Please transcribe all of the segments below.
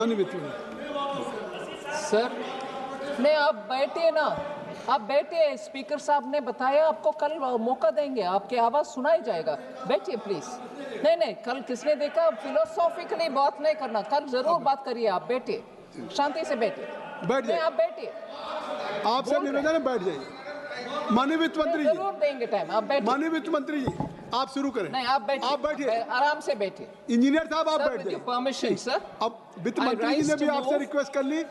Sir नहीं, आप बैठिए ना, आप बैठिए। स्पीकर साहब ने बताया आपको कल मौका देंगे, आपकी आवाज सुनाई जाएगा। बैठिए प्लीज। नहीं नहीं, कल किसने देखा? फिलोसॉफिकली बात नहीं करना, कल जरूर बात करिए। आप बैठिए, शांति से बैठिए। बैठ जाइए, आप बैठिए। आपसे निवेदन है, बैठ जाइए। माननीय वित्त मंत्री जी, जरूर देंगे टाइम, आप बैठिए। माननीय वित्त मंत्री जी, आप शुरू करें। नहीं, आप बैठिए, आप बैठिए, आराम से बैठिए। इंजीनियर साहब आप बैठ जाइए। Permission sir. अब वित्त मंत्री जी ने भी आपसे रिक्वेस्ट कर ली,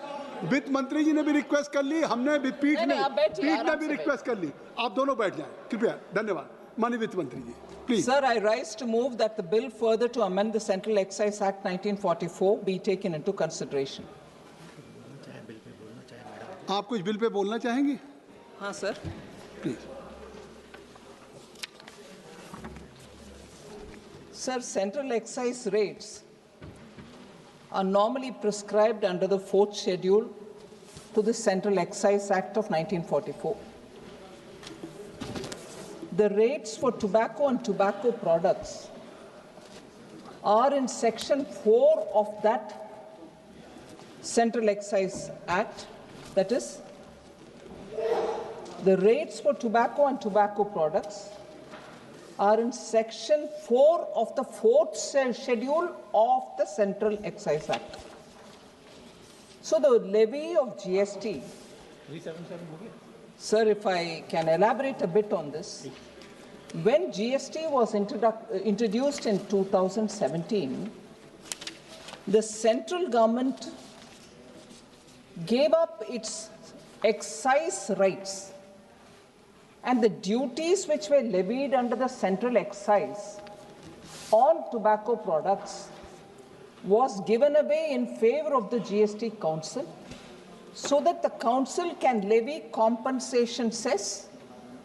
वित्त मंत्री जी ने भी रिक्वेस्ट कर ली, हमने भी पीठ ने भी रिक्वेस्ट कर ली। आप दोनों बैठ जाएं कृपया। धन्यवाद। माननीय वित्त मंत्री जी, please. Sir, I rise to move that the bill further to amend the Central Excise Act 1944 be taken into consideration. आप कुछ बिल पे बोलना चाहेंगे? हाँ sir, please. Sir, central excise rates are normally prescribed under the 4th schedule to the Central Excise Act of 1944. The rates for tobacco and tobacco products are in Section 4 of that Central Excise Act. That is, the rates for tobacco and tobacco products are in Section 4 of the 4th schedule of the Central Excise Act. So the levy of GST, sir, if I can elaborate a bit on this, when GST was introduced in 2017, the central government gave up its excise rights, and the duties which were levied under the central excise on tobacco products was given away in favor of the GST Council, so that the Council can levy compensation cess,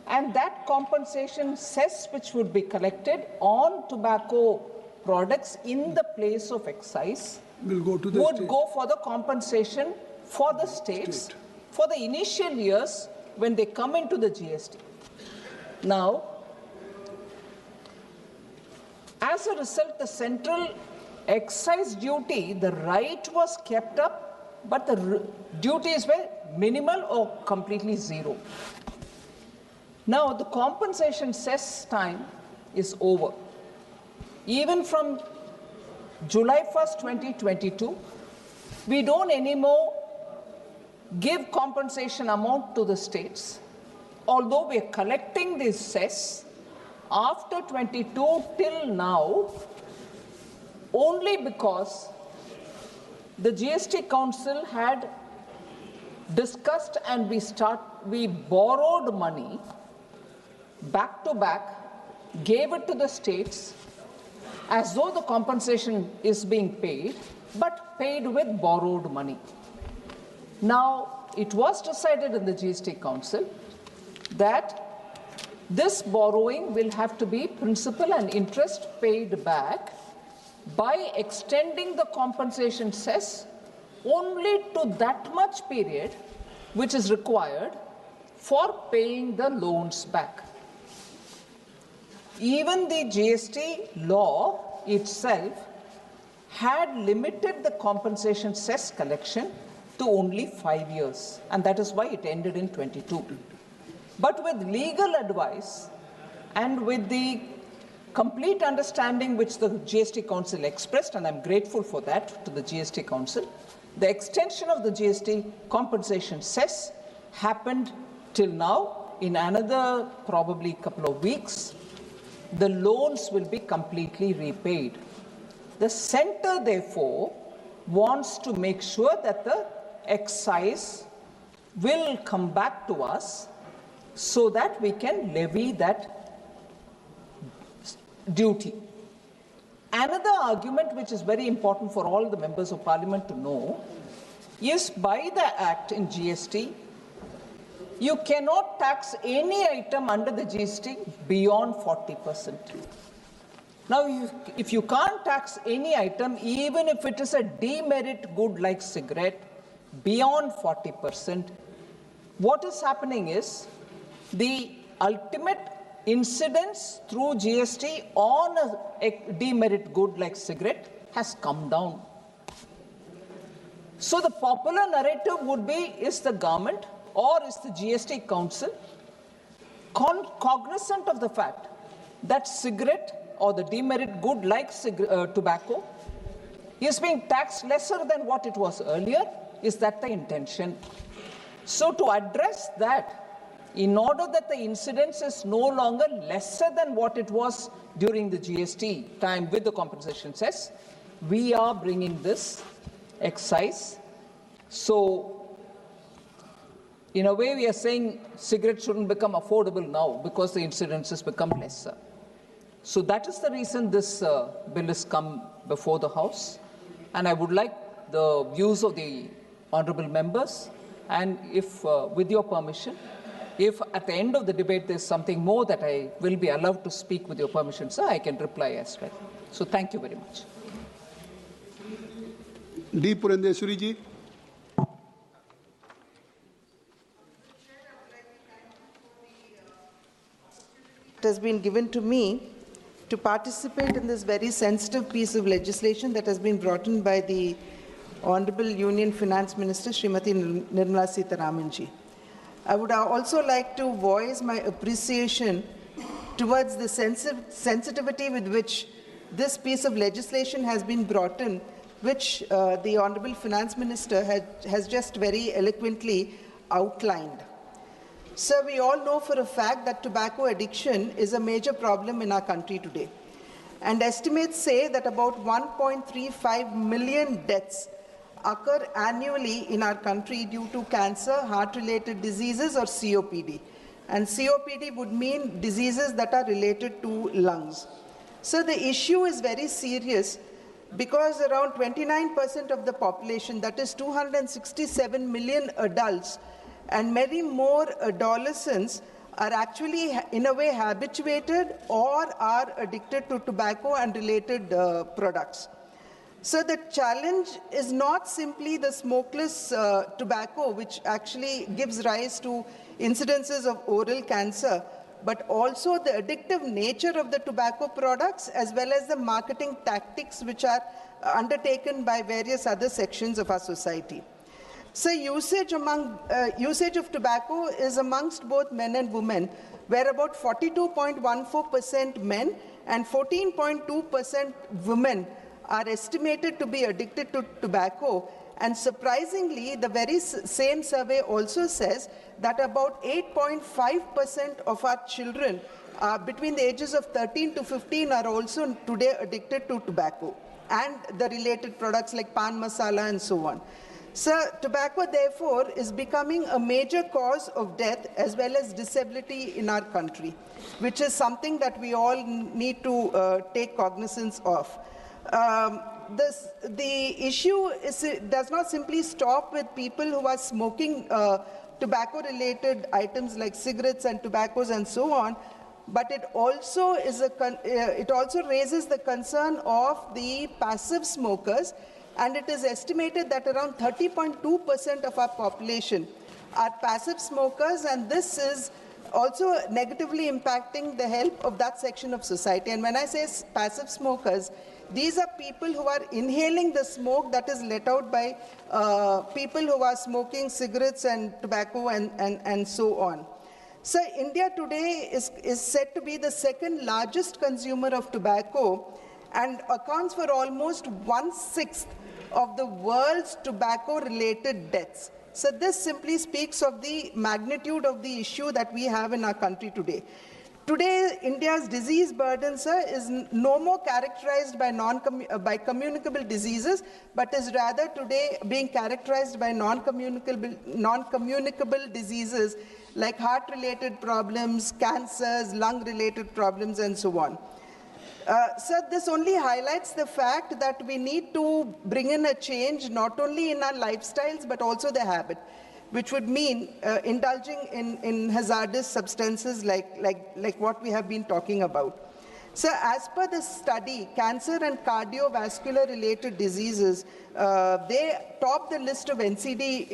and that compensation cess which would be collected on tobacco products in the place of excise would go for the compensation for the states for the initial years when they come into the GST. Now, as a result, the central excise duty, the right was kept up, but the duties were minimal or completely zero. Now, the compensation cess time is over. Even from July 1st, 2022, we don't anymore give compensation amount to the states, although we are collecting this cess after 22 till now only because the GST Council had discussed and we borrowed money back to back, gave it to the states as though the compensation is being paid, but paid with borrowed money. Now, it was decided in the GST Council that this borrowing will have to be principal and interest paid back by extending the compensation cess only to that much period which is required for paying the loans back. Even the GST law itself had limited the compensation cess collection to only 5 years, and that is why it ended in 22. But with legal advice and with the complete understanding which the GST Council expressed, and I'm grateful for that to the GST Council, the extension of the GST compensation cess happened till now. In another probably couple of weeks, the loans will be completely repaid. The center, therefore, wants to make sure that the excise will come back to us so that we can levy that duty. Another argument which is very important for all the members of parliament to know is by the act in GST, you cannot tax any item under the GST beyond 40%. Now, if you can't tax any item, even if it is a demerit good like cigarette, beyond 40%, what is happening is the ultimate incidence through GST on a demerit good like cigarette has come down. So the popular narrative would be, is the government or is the GST Council cognizant of the fact that cigarette or the demerit good like tobacco is being taxed lesser than what it was earlier? Is that the intention? So to address that, in order that the incidence is no longer lesser than what it was during the GST time with the compensation cess, we are bringing this excise. So in a way, we are saying cigarettes shouldn't become affordable now because the incidence has become lesser. So that is the reason this bill has come before the House. And I would like the views of the honorable members, and if, with your permission, if at the end of the debate there's something more that I will be allowed to speak with your permission, sir, I can reply as well. So thank you very much. D. Purandeswari ji. It has been given to me to participate in this very sensitive piece of legislation that has been brought in by the Honorable Union Finance Minister, Srimati Nirmala Sitharaman ji. I would also like to voice my appreciation towards the sensitivity with which this piece of legislation has been brought in, which the Honorable Finance Minister has just very eloquently outlined. Sir, we all know for a fact that tobacco addiction is a major problem in our country today. And estimates say that about 1.35 million deaths occur annually in our country due to cancer, heart-related diseases or COPD. And COPD would mean diseases that are related to lungs. So the issue is very serious because around 29% of the population, that is 267 million adults, and many more adolescents are actually in a way habituated or are addicted to tobacco and related products. So the challenge is not simply the smokeless tobacco, which actually gives rise to incidences of oral cancer, but also the addictive nature of the tobacco products as well as the marketing tactics which are undertaken by various other sections of our society. So usage of tobacco is amongst both men and women, where about 42.14% men and 14.2% women are estimated to be addicted to tobacco. And surprisingly, the very same survey also says that about 8.5% of our children between the ages of 13 to 15 are also today addicted to tobacco and the related products like pan masala and so on. So tobacco, therefore, is becoming a major cause of death as well as disability in our country, which is something that we all need to take cognizance of. The issue does not simply stop with people who are smoking tobacco-related items like cigarettes and tobaccos and so on, but it also raises the concern of the passive smokers, and it is estimated that around 30.2% of our population are passive smokers, and this is also negatively impacting the health of that section of society. And when I say passive smokers, these are people who are inhaling the smoke that is let out by people who are smoking cigarettes and tobacco and so on. So India today is said to be the second largest consumer of tobacco and accounts for almost 1/6 of the world's tobacco-related deaths. So this simply speaks of the magnitude of the issue that we have in our country today. Today, India's disease burden, sir, is no more characterized by communicable diseases, but is rather today being characterized by non-communicable diseases like heart-related problems, cancers, lung-related problems, and so on. Sir, this only highlights the fact that we need to bring in a change not only in our lifestyles, but also the habit, which would mean indulging in hazardous substances like what we have been talking about. So as per the study, cancer and cardiovascular related diseases, they top the list of NCD,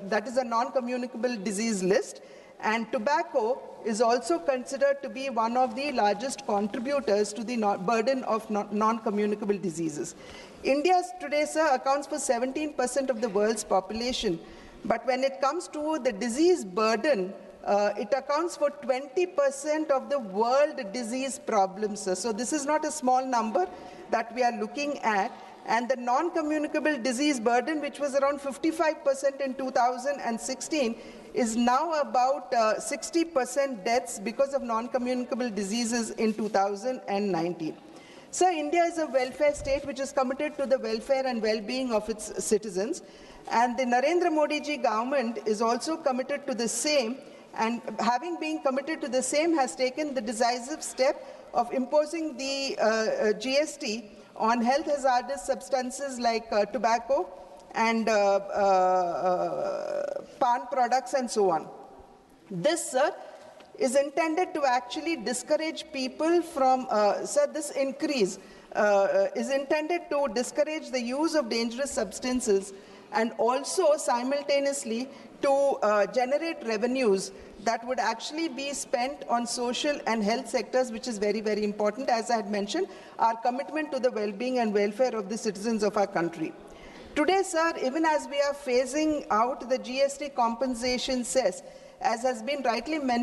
that is a non-communicable disease list, and tobacco is also considered to be one of the largest contributors to the burden of non-communicable diseases. India today, sir, accounts for 17% of the world's population. But when it comes to the disease burden, it accounts for 20% of the world disease problems, sir. So this is not a small number that we are looking at. And the non-communicable disease burden, which was around 55% in 2016, is now about 60% deaths because of non-communicable diseases in 2019. Sir, India is a welfare state which is committed to the welfare and well-being of its citizens. And the Narendra Modi ji government is also committed to the same, and having been committed to the same has taken the decisive step of imposing the GST on health hazardous substances like tobacco and pan products and so on. This, sir, is intended to actually discourage people from, this increase is intended to discourage the use of dangerous substances and also simultaneously to generate revenues that would actually be spent on social and health sectors, which is very, very important. As I had mentioned, our commitment to the well-being and welfare of the citizens of our country. Today, sir, even as we are phasing out the GST compensation cess, as has been rightly mentioned,